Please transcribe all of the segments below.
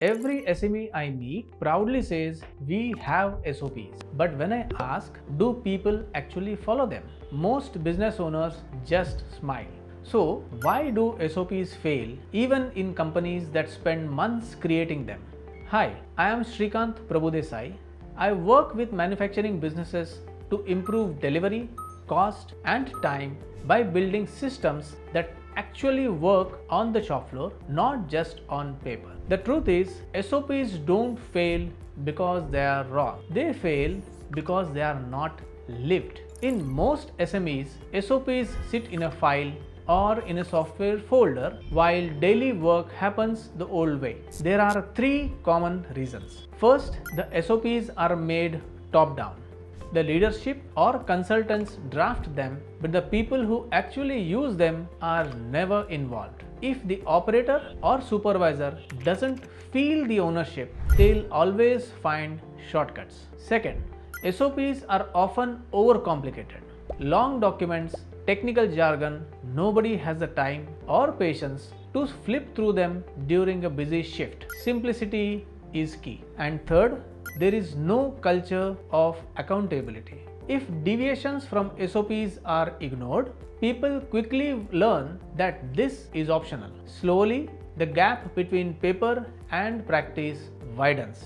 Every SME I meet proudly says we have SOPs. But when I ask, do people actually follow them? Most business owners just smile. So, why do SOPs fail even in companies that spend months creating them? Hi, I am Shrikant Prabhudesai. I work with manufacturing businesses to improve delivery, cost, and time by building systems that actually work on the shop floor, not just on paper. The truth is, SOPs don't fail because they are wrong. They fail because they are not lived. In most SMEs, SOPs sit in a file or in a software folder while daily work happens the old way. There are three common reasons. First, the SOPs are made top down. The leadership or consultants draft them, but the people who actually use them are never involved. If the operator or supervisor doesn't feel the ownership, they'll always find shortcuts. Second, SOPs are often overcomplicated. Long documents, technical jargon, nobody has the time or patience to flip through them during a busy shift. Simplicity is key. And third, there is no culture of accountability. If deviations from SOPs are ignored, people quickly learn that this is optional. Slowly, the gap between paper and practice widens.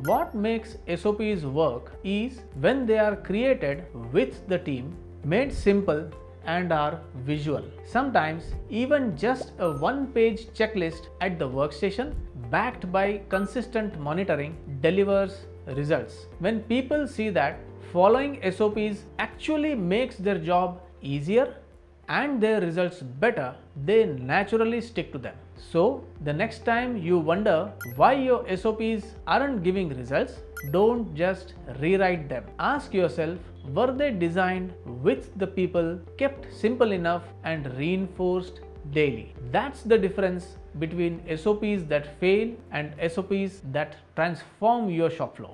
What makes SOPs work is when they are created with the team, made simple, and are visual. Sometimes even just a one-page checklist at the workstation backed by consistent monitoring delivers results. When people see that following SOPs actually makes their job easier and their results better, they naturally stick to them. So, the next time you wonder why your SOPs aren't giving results, don't just rewrite them. Ask yourself, were they designed with the people, kept simple enough, and reinforced daily? That's the difference between SOPs that fail and SOPs that transform your shop floor.